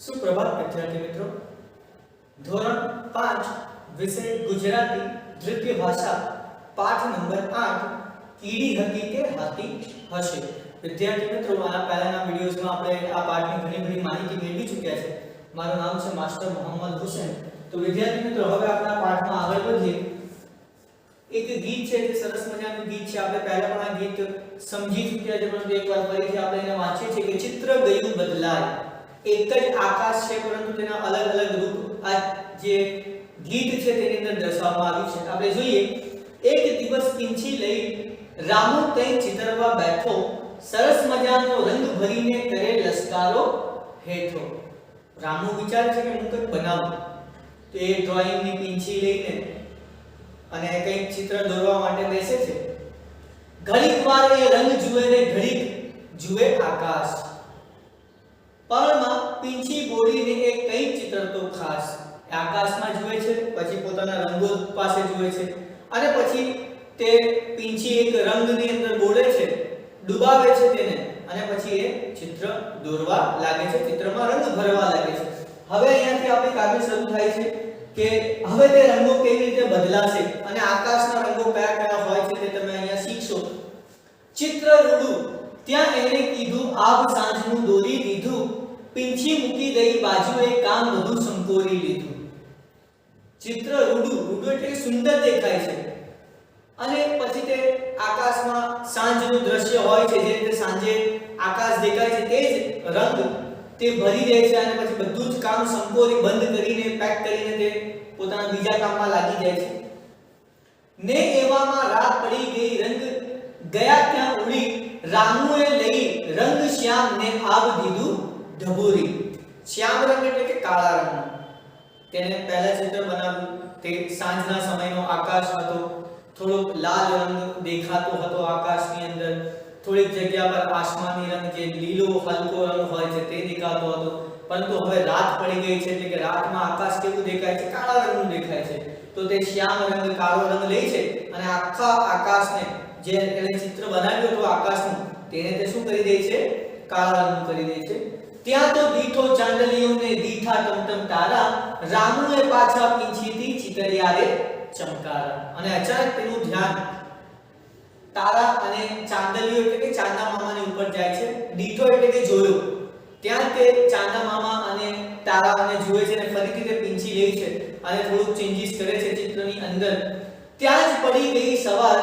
सुप्रभात विद्यार्थी मित्रों, धोरण 5 विषय गुजराती द्वितीय भाषा पाठ नंबर 8 कीड़ी હતી કે હાથી હશે। વિદ્યાર્થી મિત્રો, આના પહેલાના વિડિયોઝમાં આપણે આ પાઠની ઘણી બધી માહિતી મેળવી ચૂક્યા છે। મારું નામ છે માસ્ટર મોહમ્મદ હુસૈન। તો વિદ્યાર્થી મિત્રો, હવે આપણે આ પાઠમાં આગળ વધીએ। એક ગીત છે જે સરસ મજાનું ગીત છે। આપણે પહેલા પણ આ ગીત સમજી ચૂક્યા છે, પરંતુ એકવાર ફરીથી આપણે એને વાંચીએ છીએ કે ચિત્ર ગયું બદલાય। एक જ આકાશ છે, પરંતુ તેના અલગ અલગ રૂપ આ જે ગીત છે તેની અંદર દર્શાવવામાં આવ્યું છે। આપણે જોઈએ, એક દિવસ પીંછી લઈ રામુ તઈ ચિતરવા બેઠો, સરસ મજાનો રંગ ભરીને કરે લસકારો હેઠો। રામુ વિચારે છે કે હું કંઈક બનાવું, તો એ ડ્રોઈંગની પીંછી લઈને અને કંઈક ચિત્ર દોરવા માટે બેસે છે। ઘડીક વાર એ રંગ જુએ ને ઘડીક જુએ આકાશ, પળમાં પીંછી બોડીને એક કઈ ચિત્ર તો ખાસ। આકાશમાં જુએ છે, પછી પોતાના રંગો પાસે જુએ છે, અને પછી તે પીંછી એક રંગની અંદર બોળે છે, ડૂબાવે છે તેને, અને પછી એ ચિત્ર દોરવા લાગે છે, ચિત્રમાં રંગ ભરવા લાગે છે। હવે અહીંયાથી આપણી કાવ્ય શરૂ થાય છે કે હવે તે રંગો કેવી રીતે બદલાશે અને આકાશના રંગો કયા કયા હોય છે તે તમે અહીંયા શીખશો। ચિત્ર રૂડું ત્યાં એને કીધું આબ સાંજનું દોરી દીધું, પીંછી મૂકી દઈ બાજુએ કામ બધું સંકોરી લીધું। ચિત્ર રૂડું, રૂડું એટલે સુંદર દેખાય છે, અને પછી તે આકાશમાં સાંજનું દ્રશ્ય હોય છે, જે રીતે સાંજે આકાશ દેખાય છે તે જ રંગ તે ભરી દે છે, અને પછી બધું જ કામ સંકોરી બંધ કરીને પેક કરીને તે પોતાના બીજા કામમાં લાગી જાય છે। ને એવામાં રાત પડી ગઈ, રંગ ગયા ત્યાં ઉડી, રામુએ લઈ રંગ શ્યામ ને આબ દીધું ઢબૂરી। શ્યામ રંગ એટલે કે કાળા રંગ। તેને પહેલા ચિત્ર બનાવ્યું તે સાંજના સમયનો આકાશ હતો, થોડો લાલ રંગ દેખાતો હતો આકાશની અંદર, થોડીક જગ્યા પર આસમાની રંગ જે લીલો હલકો રંગ હોય છે તે દેખાતો હતો, પરંતુ હવે રાત પડી ગઈ છે એટલે કે રાતમાં આકાશ કેવું દેખાય છે? કાળા રંગનું દેખાય છે। તો તે શ્યામ રંગ, કાળો રંગ લે છે અને આખા આકાશને, જે એને ચિત્ર બનાવ્યું હતું આકાશનું, તેને તે શું કરી દે છે? કાળા રંગનું કરી દે છે। ત્યાં તો દીઠો ચાંદલીઓને દીઠા ટમટમ તારા, રામુએ પાછા પીંછીથી ચિતરિયા રે ચમકારા। અને અચાનક તેનું ધ્યાન તારા અને ચાંદલીઓ એટલે કે ચાંદા મામાની ઉપર જાય છે। દીઠો એટલે કે જોયો, ત્યાં તે ચાંદા મામા અને તારાઓને જુએ છે, અને ફરીથી તે પીંછી લે છે અને થોડું ચેન્જીસ કરે છે ચિત્રની અંદર। ત્યાં જ પડી ગઈ સવાર,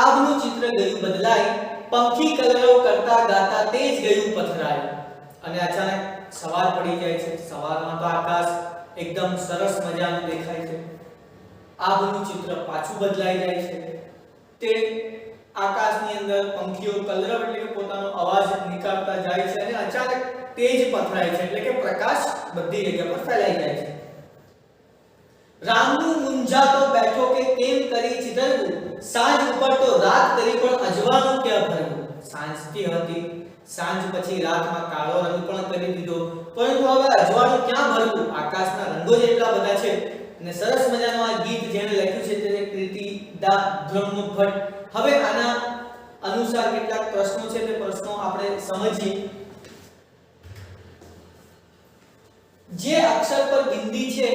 આબનું ચિત્ર ગયું બદલાઈ, પંખી કલરવ કરતા ગાતા તે જ ગયું પથરાય। અને અચાનક સવાર પડી જાય છે। સવારમાં તો આકાશ એકદમ સરસ મજાનું દેખાય છે, આબનું ચિત્ર પાછું બદલાઈ જાય છે। તે આકાશની અંદર પંખીઓ કલરવ એટલે કે પોતાનો અવાજ નીકાળતા જાય છે, અને અચાનક તેજ પથરાય છે, એટલે કે પ્રકાશ બધી જગ્યા પર ફેલાઈ જાય છે। રામનું મુંજાતો બેઠો કે કેમ કરી ચિતરવું, સાંજ ઉપર તો રાત કરી પણ અજવાનું ક્યાં ભરવું। સાંજથી હતી, સાંજ પછી રાતમાં કાળો રંગ પણ કરી દીધો, પરંતુ હવે અજવાળું ક્યાં ભરવું? આકાશના રંગો જ એટલા બધા છે। અને સરસ મજાનું આ ગીત જેણે લખ્યું છે તે કૃતિ દા બ્રહ્મભટ્ટ। હવે આના અનુસાર કેટલાક પ્રશ્નો છે, તે પ્રશ્નો આપણે સમજીએ। જે અક્ષર પર બિંદી છે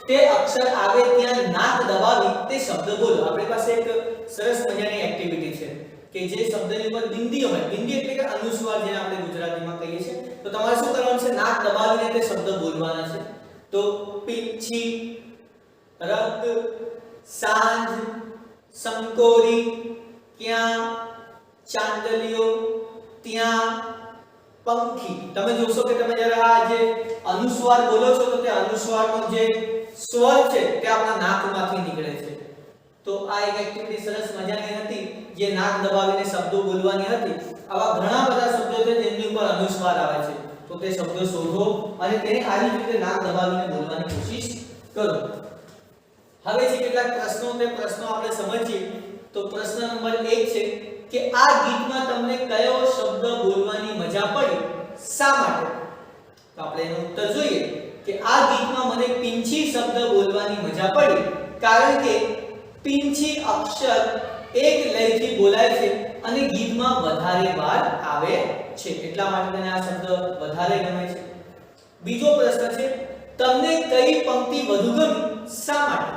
તે અક્ષર આવે ત્યાં નાક દબાવી તે શબ્દ બોલો। આપણી પાસે એક સરસ મજાની એક્ટિવિટી છે કે જે શબ્દની ઉપર બિંદી હોય, બિંદી એટલે કે અનુસ્વાર જેને આપણે ગુજરાતીમાં કહીએ છીએ, તો તમારે શું કરવાનું છે? નાક દબાવીને તે શબ્દ બોલવાના છે। તો પીંછી, રંગ, સાંજ, સંકોરી, ક્યાં, ચાંદલીઓ, ત્યાં, પંખી। તમે જોશો કે તમે જ્યારે આ જે અનુસ્વાર બોલો છો તો તે અનુસ્વારનો જે સ્વર છે તે આપણા નાકમાંથી નીકળે છે। તો આ એક એક્ટિવિટી સરસ મજાની હતી, જે નાક દબાવીને શબ્દો બોલવાની હતી। આવા ઘણા બધા શબ્દો છે જેની ઉપર અનુસ્વાર આવે છે, તો તે શબ્દો શોધો અને તેને આવી રીતે નાક દબાવીને બોલવાની કોશિશ કરો। હવે જે કેટલાક પ્રશ્નો, તે પ્રશ્નો આપણે સમજીએ। તો પ્રશ્ન નંબર 1 છે કે આ ગીતમાં તમને કયો શબ્દ બોલવાની મજા પડી, શા માટે? તો આપણે એનો ઉત્તર જોઈએ કે આ ગીતમાં મને પીંછી શબ્દ બોલવાની મજા પડી, કારણ કે પીંછી અક્ષર એક લયથી બોલાય છે અને ગીતમાં વધારે વાર આવે છે, એટલા માટે મને આ શબ્દ વધારે ગમે છે। બીજો પ્રશ્ન છે તમને કઈ પંક્તિ વધુ ગમી શા માટે?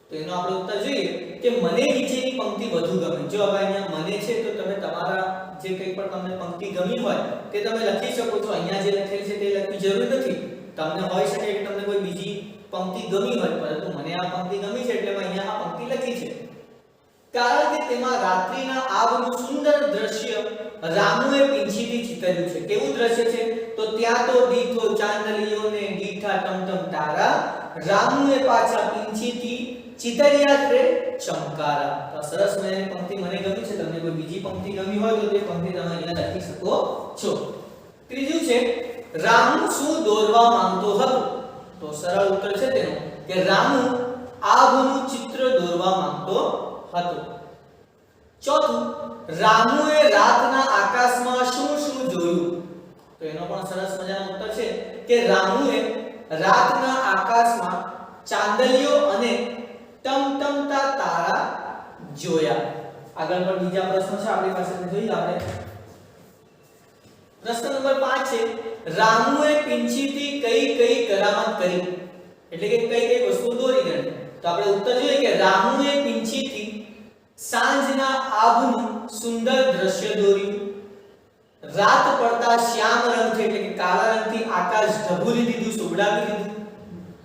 તો એનો આપણે ઉત્તર જોઈએ કે મને નીચેની પંક્તિ વધુ ગમી. જો હવે અહીંયા મને છે તો તમે તમારા જે કંઈ પણ તમને પંક્તિ ગમી હોય તે તમે લખી શકો છો. અહીંયા જે લખેલ છે તે લખવી જરૂર નથી. તમને હોઈ શકે કે તમને કોઈ બીજી પંક્તિ ગમી હોય, પરંતુ મને આ પંક્તિ ગમી છે એટલે મેં અહીંયા આ પંક્તિ લખી છે. કારણ કે તેમાં રાત્રિના આવનું સુંદર દ્રશ્ય રામુએ પીંછીથી ચિતર્યું છે. કેવું દ્રશ્ય છે? તો ત્યાં તો દીઠો ચાંદલિયોને દીઠા ટમટમ તારા, રામુએ પાછા પીંછીથી ચિતર્યા રે ચમકારા. તો સરસ મજાની પંક્તિ મને ગમી છે. તમને કોઈ બીજી પંક્તિ ગમી હોય તો તે પંક્તિ તમે અહીંયા લખી શકો છો. ત્રીજું છે રામુ શું દોરવા માંગતો હતો? તો સરળ ઉત્તર છે તેનો કે રામુ આભનું ચિત્ર દોરવા માંગતો હતો. ચોથું રામુએ રાતના આકાશમાં શું શું જોયું? તો એનો પણ સરસ મજાનો ઉત્તર છે કે રામુએ રાતના આકાશમાં ચાંદલિયો અને ટમટમતા તારા જોયા. આગળ પર બીજા પ્રશ્નો છે આપણી પાસે, જોઈએ આપણે. પ્રશ્ન નંબર 5 છે રામુએ પીંછીથી કઈ કઈ કરામત કરી? એટલે કે કઈ કઈ વસ્તુ દોરી ગણી. તો આપણે ઉત્તર જોઈએ કે રામુએ પીંછીથી સાંજના આભનું સુંદર દ્રશ્ય દોર્યું, રાત પડતા શ્યામ રંગથી એટલે કે કાળા રંગથી આકાશ ઢબૂરી દીધું, સુગડાવી દીધું,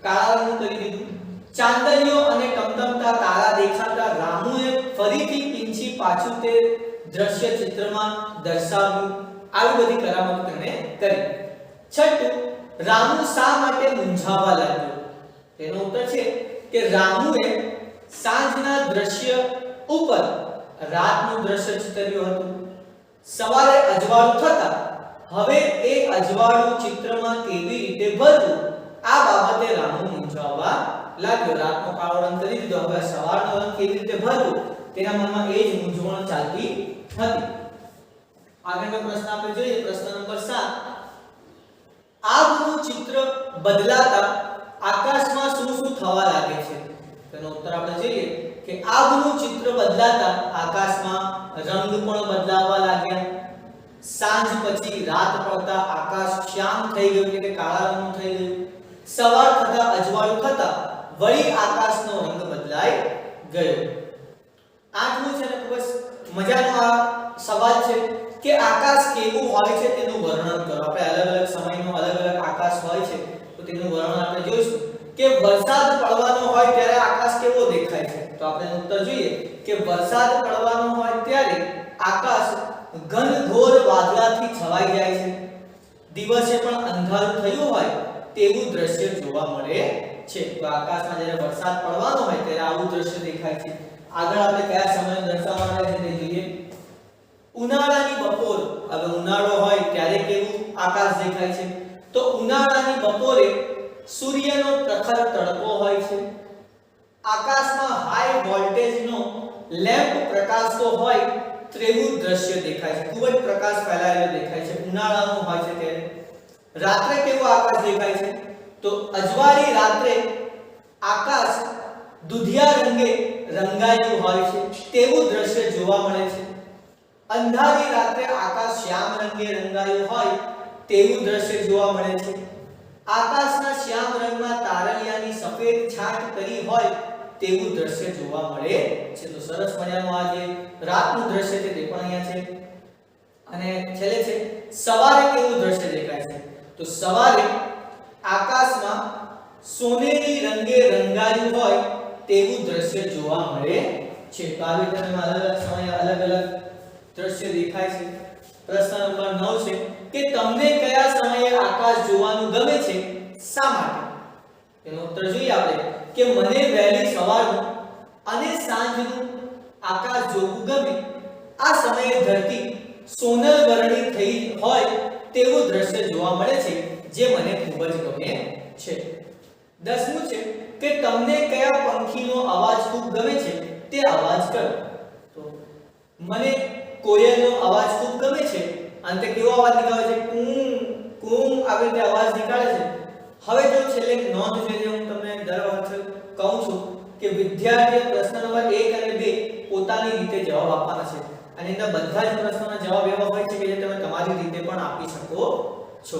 કાળા રંગનું કરી દીધું, ચાંદલિયો અને ટમટમતા તારા દેખાતા રામુએ ફરીથી પીંછી પાછું તે દ્રશ્ય ચિત્રમાં દર્શાવ્યું. આવી બધી કરામત તેણે કરી. છઠ્ઠું રામુ શા માટે મૂંઝાવા લાગ્યો? તેનો ઉત્તર છે કે રામુએ સાંજના દ્રશ્ય ઉપર રાતનું દ્રશ્ય ચિતર્યું હતું. સવારે અજવાળું થતા હવે એ અજવાળું ચિત્રમાં કેવી રીતે ભરવું આ બાબતે રામુ મૂંઝાવા લાગ્યો. રાતનો કાળો રંગ કરી દીધો, હવે સવારનો રંગ કેવી રીતે ભરવું તેના મનમાં એ જ મૂંઝવણ ચાલતી હતી. આગળનો પ્રશ્ન આપણે જોઈએ. પ્રશ્ન નંબર 7 આભનું ચિત્ર બદલાતા આકાશમાં શું શું થવા લાગે છે? તેનો ઉત્તર આપણે જોઈએ કે આભનું ચિત્ર બદલાતા આકાશમાં રંગ પણ બદલાવા લાગ્યા. સાંજ પછી રાત પડતા આકાશ શ્યામ થઈ ગયું એટલે કે કાળા રંગનું થઈ ગયું. સવાર થતા અજવાળું થતા વળી આકાશનો રંગ બદલાઈ ગયો. આઠમું છે ને ખૂબ જ મજાનો આ સવાલ છે કે આકાશ કેવું હોય છે તેનું વર્ણન કરો. આપણે અલગ અલગ સમયનો અલગ અલગ આકાશ હોય છે તો તેનું વર્ણન આપણે જોઈશું. કે વરસાદ પડવાનો હોય ત્યારે આકાશ કેવો દેખાય છે? તો આપણે ઉત્તર જોઈએ કે વરસાદ પડવાનો હોય ત્યારે આકાશ ઘનઘોર વાદળાથી છવાઈ જાય છે. દિવસે પણ અંધારું થયું હોય તેવું દ્રશ્ય જોવા મળે છે. તો આકાશમાં જ્યારે વરસાદ પડવાનો હોય ત્યારે આવું દ્રશ્ય દેખાય છે. આગળ આપણે કયા સમય દર્શાવવાનો છે તે જોઈએ. ઉનાળાની બપોર. હવે ઉનાળો હોય ત્યારે કેવું આકાશ દેખાય છે? તો ઉનાળાની બપોરે સૂર્યનો પ્રખર તડકો હોય છે. આકાશમાં હાઈ વોલ્ટેજનો લેમ્પ પ્રકાશતો હોય તેવું દ્રશ્ય દેખાય છે. ખૂબ જ પ્રકાશ ફેલાયેલો દેખાય છે. ઉનાળાનું હોય છે ત્યારે. રાત્રે કેવું આકાશ દેખાય છે? તો અજવાળી રાત્રે આકાશ દુધિયા રંગે રંગાયેલું હોય છે તેવું દ્રશ્ય જોવા મળે છે. અંધારી રાત્રે આકાશ શ્યામ રંગે રંગાયું હોય તેવું દ્રશ્ય જોવા મળે છે. આકાશના શ્યામ રંગમાં તારલિયાની સફેદ છાંટ કરી હોય તેવું દ્રશ્ય જોવા મળે છે. તો સરસ મજાનું આ જે રાતનું દ્રશ્ય છે તે પણ અહીંયા છે. અને છેલ્લે છે સવારે કેવું દ્રશ્ય દેખાય છે? તો સવારે આકાશમાં સોનેરી રંગે રંગાયું હોય તેવું દ્રશ્ય જોવા મળે છે. તો આવી રીતે તમે અલગ અલગ સમયે અલગ અલગ દ્રશ્ય દેખાય છે. પ્રશ્ન નંબર 9 છે કે તમને કયા સમયે આકાશ જોવાનું ગમે છે શા માટે? તેનો ઉત્તર જોઈએ આપણે કે મને વહેલી સવારનું અને સાંજનું આકાશ જોવું ગમે. આ સમયે ધરતી સોનલ વર્ણિત થઈ હોય તેવું દ્રશ્ય જોવા મળે છે જે મને ખૂબ જ ગમે છે. 10મું છે કે તમને કયા પંખીનો અવાજ ખૂબ ગમે છે તે અવાજ કરો. તો મને કોયલનો અવાજ ખૂબ ગમે છે. અંતે કેવો અવાજ નીકળે છે? કૂમ કૂમ આવી રીતે અવાજ નીકળે છે. હવે જો છેલ્લે નોંધ છે જે હું તમને દર વખતે કહું છું કે વિદ્યાર્થીએ પ્રશ્ન નંબર 1 અને 2 પોતાની રીતે જવાબ આપવાના છે. અને એના બધા જ પ્રશ્નોના જવાબ એવા હોય છે કે જે તમે તમારી રીતે પણ આપી શકો છો.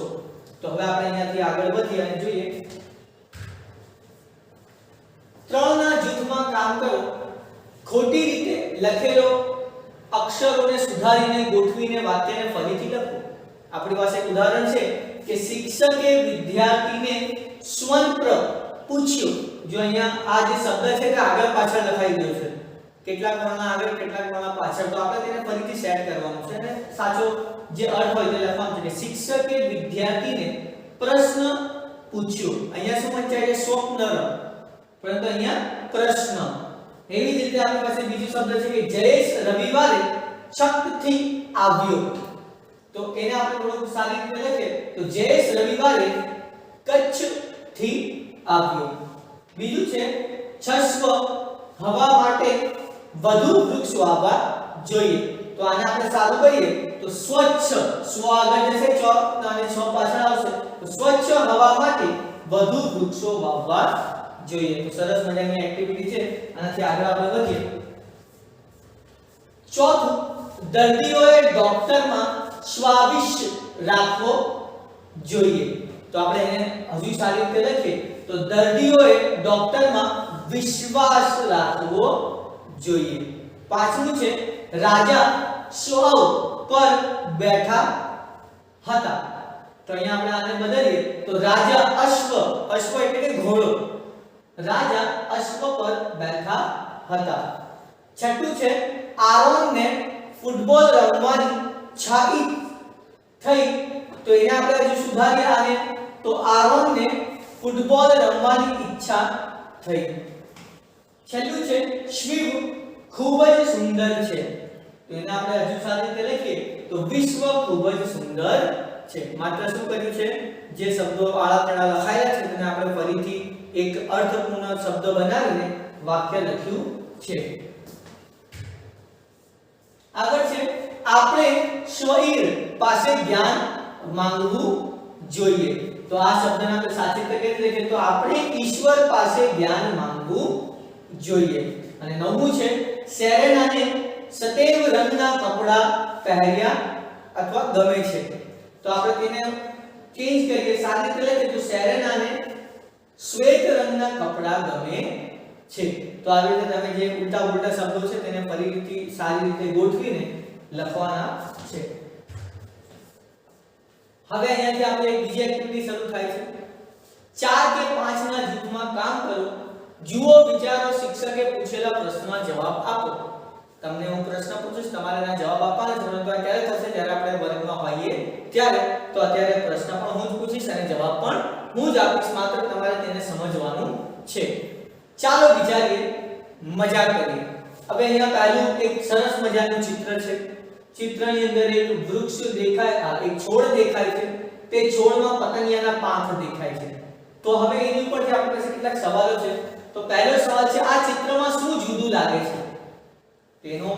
તો હવે આપણે અહીંયાથી આગળ વધીએ અને જોઈએ 3 ના જૂથમાં કામ કરો. ખોટી રીતે લખેલો અક્ષરોને સુધારીને ગોઠવીને વાક્યને ફરીથી લખો. આપણી પાસે એક ઉદાહરણ છે કે શિક્ષકે વિદ્યાર્થીને સ્વનપ્ર પૂછ્યું. જો અહીંયા આ જે શબ્દ છે તે આગળ પાછળ લખાઈ ગયો છે, કેટલાક વર્ણના આગળ કેટલાક વર્ણના પાછળ, તો આપણે તેને ફરીથી સેટ કરવાનું છે અને સાચો જે અર્થ હોય તે લખવાનું છે કે શિક્ષકે વિદ્યાર્થીને પ્રશ્ન પૂછ્યો. અહીંયા શું વંચાય છે? સ્વપ્નર, પરંતુ અહીંયા પ્રશ્ન. એવી જ રીતે આપણી પાસે બીજો શબ્દ છે કે જયેશ રવિવારે છકથી આવ્યો. તો એને આપણે થોડું સારી રીતે લખીએ તો જયેશ રવિવારે કચ્છથી આવ્યો. બીજું છે છસ્વ હવા માટે વધુ વૃક્ષ વાવવા જોઈએ. તો આને આપણે સારું કરીએ તો સ્વચ્છ, સ્વ આગળ જશે ચ અને છ પાછળ આવશે, તો સ્વચ્છ હવા માટે વધુ વૃક્ષો વાવવા જોઈએ. તો સરસ મજાની એક્ટિવિટી છે, આનાથી આગળ આપણે વધીએ. ચોથું, દર્દીઓએ ડોક્ટરમાં શ્વાવિશ રાખવો જોઈએ. તો આપણે એને હજુ સારી રીતે લખીએ તો દર્દીઓએ ડોક્ટરમાં વિશ્વાસ રાખવો જોઈએ. પાંચમું છે રાજા શ્વ પર બેઠા હતા. તો અહીંયા આપણે આને બદલીએ તો રાજા અશ્વ, અશ્વ એટલે કે ઘોડો, રાજા અશ્વ પર બેઠા હતા. છઠ્ઠું છે આરોનને ફૂટબોલ રમવાની ઈચ્છા થઈ. તો એને આપણે હજુ સુધારીએ આને તો આરોનને ફૂટબોલ રમવાની ઈચ્છા થઈ. છેલ્લું છે શિવ ખૂબ જ સુંદર છે. તો એને આપણે હજુ સારી રીતે લખીએ તો વિશ્વ ખૂબ જ સુંદર છે. માત્ર શું કર્યું છે, જે શબ્દો આળા તેડા લખાયેલા છે તેને આપણે ફરીથી એક અર્થપૂર્ણ શબ્દ બનાવીને વાક્ય લખ્યું છે. આગળ છે આપણે સ્વઈર પાસે જ્ઞાન માંગવું જોઈએ. તો આ શબ્દને આપણે સાચી રીતે કેવી રીતે લખીએ તો આપણે ઈશ્વર પાસે જ્ઞાન માંગવું જોઈએ. અને નવમું છે સેરેનાને સતેવ રંગના કપડા પહેર્યા અથવા ગમે છે. તો આપણે તેને ચેન્જ કરીએ, સારી રીતે લખીએ તો સેરેનાને શ્વેત રંગના કપડા ગમે છે. તો આવી રીતે તમે જે ઉલટા ઉલટા શબ્દો છે તેને ફરીથી સારી રીતે ગોઠવીને લખવાના છે. હવે અહીંયાથી આપણે એક બીજી એક્ટિવિટી શરૂ થાય છે. 4 કે 5 ના જૂથમાં કામ કરો. જુઓ, વિચારો, શિક્ષકે પૂછેલા પ્રશ્નનો જવાબ આપો. તમને હું પ્રશ્ન પૂછું, તમારે એના જવાબ આપવાના છે, પરંતુ આ ક્યારે થશે જ્યારે આપણે વર્ગમાં હોઈએ ત્યારે. તો અત્યારે પ્રશ્ન પણ હું જ પૂછીશ અને જવાબ પણ હું જ આપીશ, માત્ર તમારે તેને સમજવાનું છે. ચાલો વિચારીએ, મજા કરીએ. હવે અહીંયા પહેલું એક સરસ મજાનું ચિત્ર છે. ચિત્રની અંદર એક વૃક્ષ દેખાય, એક છોડ દેખાય છે. તે છોડમાં પતંગિયાના પાંખ દેખાય છે. તો હવે એની ઉપરથી આપણી પાસે કેટલાક સવાલો છે. તો પહેલો સવાલ છે આ ચિત્રમાં શું જુદું લાગે છે? તેનો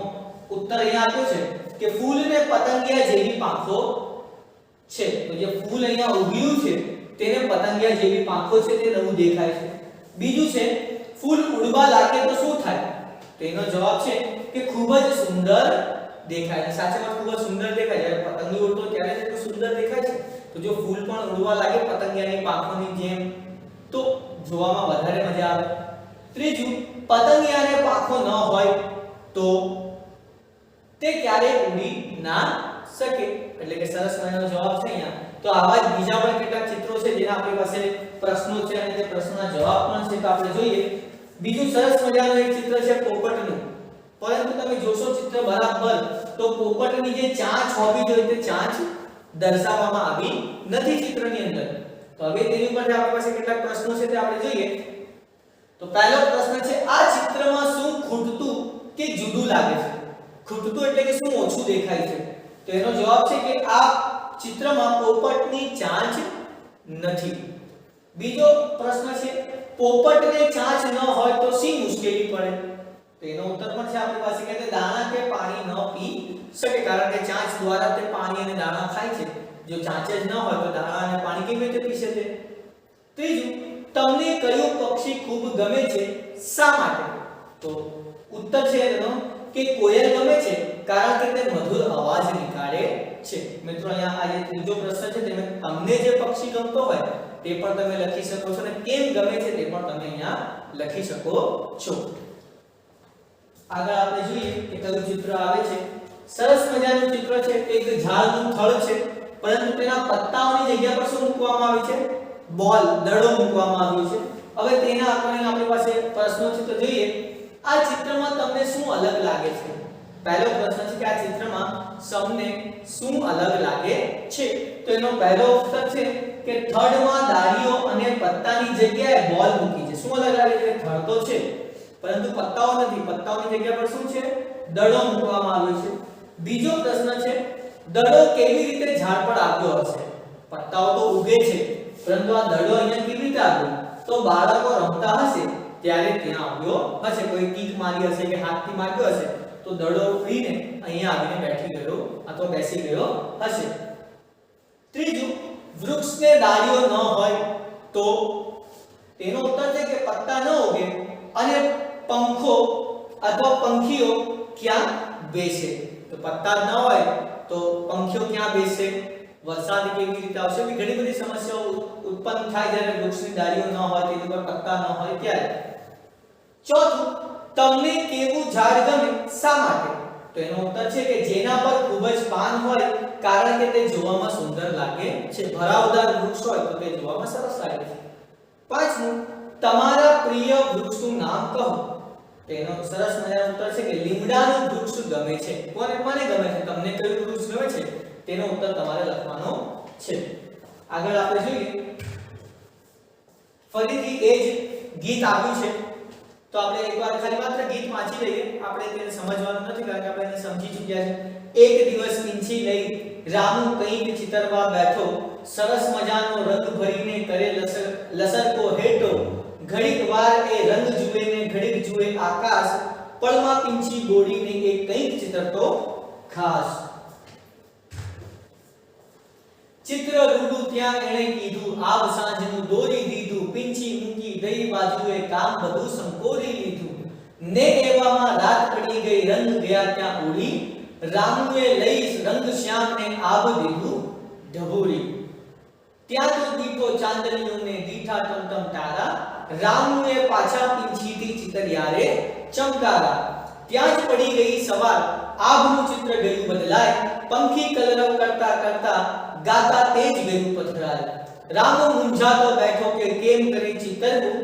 ઉત્તર અહીંયા આપ્યો છે કે ફૂલને પતંગિયા જેવી પાંખો છે. તો જે ફૂલ અહીંયા ઉગ્યું છે તેને પતંગિયા જેવી પાંખો છે, તે નવું દેખાય છે. બીજું છે ફૂલ ઉડવા લાગે તો શું થાય? તો એનો જવાબ છે કે ખૂબ જ સુંદર દેખાય છે. સાચેમાં ખૂબ જ સુંદર દેખાય. જ્યારે પતંગિયો ઉડતો ત્યારે કેટલું સુંદર દેખાય છે. તો જો ફૂલ પણ ઉડવા લાગે પતંગિયાની પાંખોની જેમ તો જોવામાં વધારે મજા આવે. ત્રીજું, પતંગિયાને પાંખો ન હોય તો તે ક્યારેય ઉડી ના શકે. એટલે કે સરસ મજાનો જવાબ છે અહીંયા. તો આવા જ બીજા પણ કેટલાક ચિત્રો છે જેના આપણી પાસે પ્રશ્નો છે અને તે પ્રશ્નોના જવાબ પણ છે. તો આપણે જોઈએ. બીજું સરસ મજાનું એક ચિત્ર છે પોપટનું. પરંતુ તમે જોશો ચિત્ર બરાબર તો પોપટની જે ચાંચ હોવી જોઈએ તે ચાંચ દર્શાવવામાં આવી નથી ચિત્રની અંદર. તો હવે તેની ઉપર આપણી પાસે કેટલાક પ્રશ્નો છે તે આપણે જોઈએ. તો પહેલો પ્રશ્ન છે આ ચિત્રમાં શું ખૂટતું કે જુદું લાગે છે? ખૂટતું એટલે કે શું ઓછું દેખાય છે? તો એનો જવાબ છે કે આ ચિત્રમાં પોપટની ચાંચ નથી. બીજો પ્રશ્ન છે પોપટને ચાંચ ન હોય તો શી મુશ્કેલી પડે? તો એનો ઉત્તર પણ છે આપણી પાસે કે દાણા કે પાણી ન પી શકે, કારણ કે ચાંચ દ્વારા તે પાણી અને દાણા ખાય છે. જો ચાંચ જ ન હોય તો દાણા અને પાણી કેવી રીતે પી શકે? ત્રીજું, તમને કયું પક્ષી ખૂબ ગમે છે, શા માટે? તો ઉત્તર છે એનો કે કોયલ ગમે છે કારણ કે તે મધુર અવાજ નીકાળે છે। મિત્રો અહીંયા આ જે ત્રીજો પ્રશ્ન છે તેમાં તમને જે પક્ષી ગમતો હોય તે પણ તમે લખી શકો છો અને કેમ ગમે છે તે પણ તમે અહીંયા લખી શકો છો। આગળ આપણે જોઈએ કે કયું ચિત્ર આવે છે। સરસ મજાનું ચિત્ર છે। એક ઝાડનું થડ છે પરંતુ તેના પત્તાઓની જગ્યા પર શું મૂકવામાં આવ્યું છે? બોલ, દડો મૂકવામાં આવ્યો છે। હવે તેના આપણે આપણી પાસે પ્રશ્નો છે તો જોઈએ આ ચિત્રમાં તમને શું અલગ લાગે છે? પહેલો પ્રશ્ન છે કે આ ચિત્રમાં તમને શું અલગ લાગે છે? તો એનો પહેલો ઉત્તર છે કે થડમાં ડાળીઓ અને પત્તાની જગ્યાએ બોલ મૂકી છે। શું અલગ લાગે છે? થડ તો છે પરંતુ પત્તાઓ નથી, પત્તાઓની જગ્યા પર શું છે? દડો મૂકવામાં આવ્યો છે। બીજો પ્રશ્ન છે દડો કેવી રીતે ઝાડ પર આવ્યો હશે? પત્તાઓ તો ઉગે છે પરંતુ આ દડો અહીંયા કેવી રીતે આવ્યો? તો બાળકો રમતા હશે ત્યારે ત્યાં આવ્યો હશે, કોઈ કીક મારી હશે કે હાથથી માર્યો હશે તો દડો ઉડીને અહીંયા આવીને બેઠી ગયો અથવા બેસી ગયો હશે। ત્રીજું, વૃક્ષને ડાળીઓ ન હોય તો તેનો ઉત્તર છે કે પત્તા ન ઉગે અને પંખો અથવા પંખીઓ ક્યાં બેસે? તો પત્તા ન હોય તો પંખીઓ ક્યાં બેસે? વરસાદ કેવી રીતે આવશે? એવી ઘણી બધી સમસ્યાઓ ઉત્પન્ન થાય જ્યારે વૃક્ષની ડાળીઓ ન હોય, તેની પર પત્તા ન હોય ત્યારે। ચોથું, તમને કેવું ઝાડ ગમે? શા માટે? તો એનો ઉત્તર છે કે જેના પર ખૂબ જ પાન હોય કારણ કે તે જોવામાં સુંદર લાગે છે। ભરાવદાર વૃક્ષ હોય તો તે જોવામાં સરસ લાગે છે। પાંચમું, તમારા પ્રિય વૃક્ષનું નામ કહો। તેનો સરસ મજાનો ઉત્તર છે કે લીમડાનું વૃક્ષ ગમે છે। કોને કોને ગમે છે? તમને કયું વૃક્ષ ગમે છે? તેનો ઉત્તર તમારે લખવાનો છે। આગળ આપણે જોઈએ ફરીથી એ જ ગીત આવ્યું છે તો આપણે એકવાર ખાલી માત્ર ગીત વાંચી લઈએ, આપણે તેને સમજવાનું નથી કારણ કે આપણે એને સમજી ચૂક્યા છે। એક દિવસ પીંછી લઈ રામુ કંઈક ચિતરવા બેઠો, સરસ મજાનો રંગ ભરીને કરે લસરકો હેઠો, ઘડીક વાર એ રંગ જુએ ને ઘડીક જુએ આકાશ, પળમાં પીંછી બોડીને એ કંઈક ચિતરતો ખાસ। ચિત્ર રૂડું ત્યાં એણે કીધું, આવ સાંજનું દોરી દીધું, પીંછી મૂકી દઈ બાજુએ કામ બધું સંકોરી લીધું, ને એવામાં રાત પડી ગઈ રંગ ગયા ત્યાં ઉડી, રામુએ લઈ રંગ શ્યામને આબ દીધું ઢબુરી, ત્યાં તો દીઠો ચાંદનીઓને દીઠા ટમટમ તારા, રામુએ પાછા પીંછીથી ચિતર્યા રે ચમકારા, ત્યાં જ પડી ગઈ સવાર આભનું ચિત્ર ગયું બદલાય, પંખી કલરવ કરતા કરતા ગાતા તેજ ગયું પથરાય, રામો મૂંઝાતો બેઠો કે કેમ કરી ચિતરવું,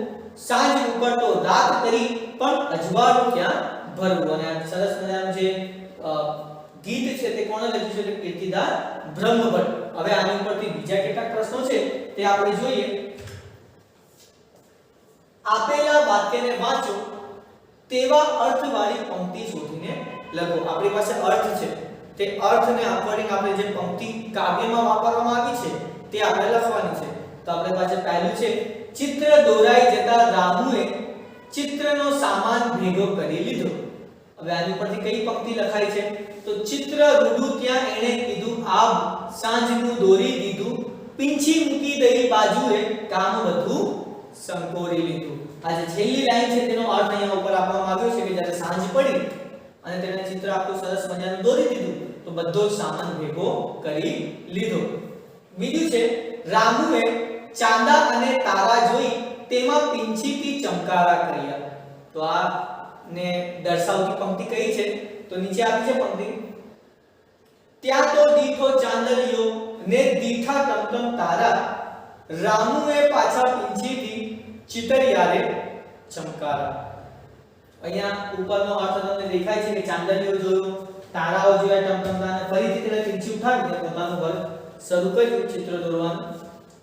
સાંજ ઉકળતો રાત કરી પણ અજવાળું ક્યાં ભરવું। અને આ સરસ મજાનું જે ગીત છે તે કોણે લખ્યું છે? કીર્તિદાર બ્રહ્મભટ્ટ। હવે આની ઉપરથી બીજા કેટલાક પ્રશ્નો છે તે આપણે જોઈએ। આપેલા વાક્યને વાંચો, તેવા અર્થવાળી પંક્તિ શોધીને લખો। આપણી પાસે અર્થ છે, તે અર્થને અકોર્ડિંગ આપણે જે પંક્તિ કાવ્યમાં વાપરવામાં આવી છે તે આપણે લખવાની છે। તો આપણે પાસે પહેલું છે ચિત્ર દોરાઈ જતા રામુએ ચિત્રનો સામાન ભેગો કરી લીધો। હવે આની ઉપરથી કઈ પંક્તિ લખાઈ છે? તો ચિત્ર રૂડું ત્યાં એણે કીધું, આબ સાંજનું દોરી દીધું, પીંછી મૂકી દઈ બાજુએ કામ બધું સંકોરી લીધું। આ જે છેલ્લી લાઈન છે તેનો અર્થ અહીંયા ઉપર આપવામાં આવ્યો છે કે જ્યારે સાંજ પડી અને તેણે ચિત્ર આખું સરસ મજાનું દોરી દીધું તો બધો જ સામાન ભેગો કરી લીધો। બીજું છે રામુએ ચાંદા અને તારા જોઈ તેમાં પીંછીથી ચમકારા કર્યા। તો આ ને દર્શાવતી પંક્તિ કઈ છે? તો નીચે આપી છે પંક્તિ, ત્યાં તો દીઠો ચાંદલિયો ને દીઠા ટમટમ તારા, રામુએ પાછા પીંછીથી ચિતર્યા રે ચમકારા। અહીંયા ઉપરનો અર્થ તમને દેખાય છે કે ચાંદલિયો જોયો, તારાઓ જોયા, ટમટમતા, અને ફરીથી તેને પીંછી ઉઠાવી પોતાનું ઘર શરૂ કર્યું ચિત્ર દોરવાનું।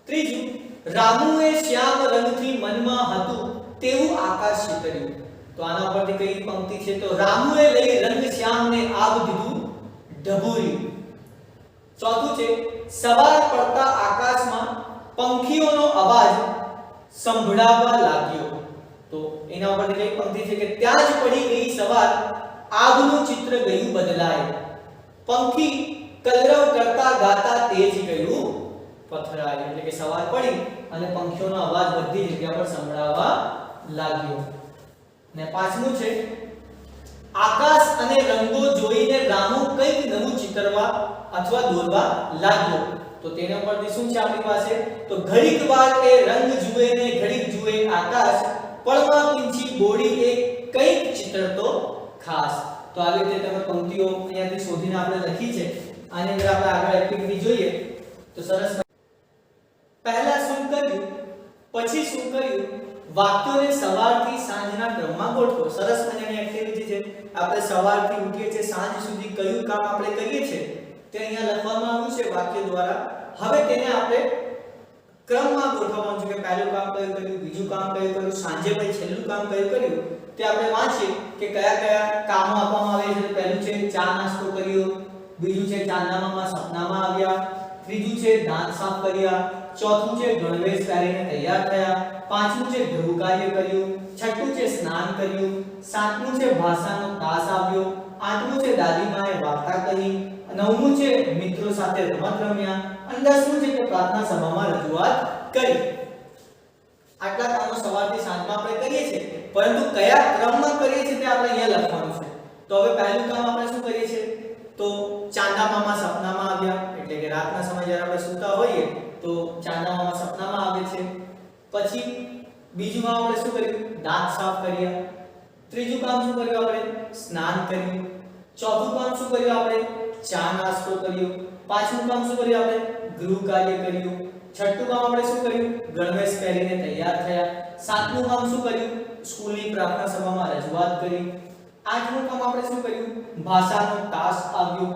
ત્રીજું, રામુએ શ્યામ રંગથી મનમાં હતું તેવું આકાશ ચિતર્યું। તો આના પરથી કઈ પંક્તિ છે? તો રામુએ લઈ રંગ શ્યામને આબ દીધું ઢબુરી। ચોથું છે સવાર પડતા આકાશમાં પંખીઓનો અવાજ સંભળાવા લાગ્યો। તો એના ઉપરથી કઈ પંક્તિ છે કે ત્યાં જ પડી ગઈ સવાર આભનું ચિત્ર ગયું બદલાય, પંખી કલરવ કરતા ગાતા તેજ ગયું પથરાય। એટલે કે સવાર પડી અને પંખીઓનો અવાજ બધી જગ્યા પર સંભળાવા લાગ્યો। ને પાંચમું છે આકાશ અને રંગો જોઈને રામુ કંઈક નવું ચિતરવા અથવા દોરવા લાગ્યો. તો તેના પરથી શું છે આપણી પાસે? તો ઘડીક વાર એ રંગ જુએ ને ઘડીક જુએ આકાશ, પળમાં પીંછી બોડી એ કઈક ચિત્ર તો ખાસ. તો આવી રીતે તમે પંક્તિઓ અહીંયાથી શોધીને આપણે લખી છે. આની અંદર આપણે આગળ એક્ટિવિટી જોઈએ તો સરસ. પહેલા શું કર્યું, પછી શું કર્યું, વાક્યોને સવારથી સાંજના ક્રમમાં ગોઠવો. સરસ મજાની એક્ટિવિટી છે. આપણે સવારથી ઉઠીએ છીએ સાંજ સુધી કયું કામ આપણે કરીએ છીએ તે અહીંયા લખવામાં આવ્યું છે વાક્ય દ્વારા. હવે તેને આપણે ક્રમમાં ગોઠવવાનું છે કે પહેલું કામ કયું કર્યું, બીજું કામ કયું કર્યું, સાંજે પછી છેલ્લું કામ કયું કર્યું તે આપણે વાંચીએ કે કયા કયા કામો આપવામાં આવે છે. પહેલું છે ચા નાસ્તો કર્યો, બીજું છે ચાંદા મામા સપનામાં આવ્યા, ત્રીજું છે દાંત સાફ કર્યા, ચોથું છે ગણવેશ પહેરીને તૈયાર થયા, પાંચમું છે ગૃહ કાર્ય કર્યું, છઠ્ઠું છે સ્નાન કર્યું, સાતમું છે ભાષાનો તાસ આવ્યો, આઠમું છે દાદીમાએ વાર્તા કહી, નવમું છે મિત્રો સાથે રમત રમ્યા, અને દસમું છે કે પ્રાર્થના સભામાં રજૂઆત કરી. આટલા કામો સવારથી સાંજમાં આપણે કરીએ છીએ, પરંતુ કયા ક્રમમાં કરીએ છીએ તે આપણે અહીંયા લખવાનું છે. તો હવે પહેલું કામ આપણે શું કરીએ છીએ? તો ચાંદા મામા સપનામાં આવ્યા, એટલે કે રાતના સમયે જ્યારે આપણે સૂતા હોઈએ તો ચાંદા મામા સપનામાં આવે છે. પછી બીજું કામ આપણે શું કર્યું? દાંત સાફ કર્યા. ત્રીજું કામ શું કર્યું? આપણે સ્નાન કર્યું. ચોથું કામ શું કર્યું? આપણે ચા નાસ્તો કર્યો. પાંચમું કામ શું કર્યું? આપણે ગૃહ કાર્ય કર્યું. છઠ્ઠું કામ આપણે શું કર્યું? ગણવેશ પહેરીને તૈયાર થયા. સાતમું કામ શું કર્યું? સ્કૂલની પ્રાર્થના સભામાં રજૂઆત કરી. આઠમું કામ આપણે શું કર્યું? ભાષાનો તાસ આવ્યો.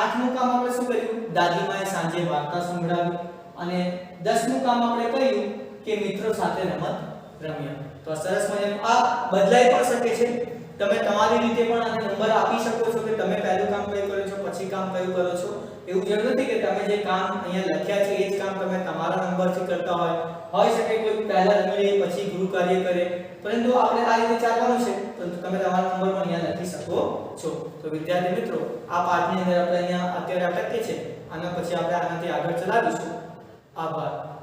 આઠમું કામ આપણે શું કર્યું? દાદીમાએ સાંજે વાર્તા સંભળાવી. અને 10મું કામ આપણે કર્યું કે મિત્રો સાથે રમત રમ્યા. તો આ સરસ મજાનું આ બદલાઈ પણ શકે છે. તમે તમારી રીતે પણ આને નંબર આપી શકો છો કે તમે પહેલું કામ કયું કરો છો, પછી કામ કયું કરો છો. એવું જરૂર નથી કે તમે જે કામ અહીંયા લખ્યા છે એ જ કામ તમે તમારા નંબરથી કરતા હોય શકે કોઈ પહેલા રમી લે પછી ગૃહ કાર્ય કરે, પરંતુ આપણે આ રીતે ચાલવાનું છે તો તમે તમારા નંબર પણ અહીંયા લખી શકો છો. તો વિદ્યાર્થી મિત્રો આ પાઠની અંદર આપણે અહીંયા અત્યારે અટકીએ છીએ, આના પછી આપણે આનાથી આગળ ચલાવીશું. આભાર.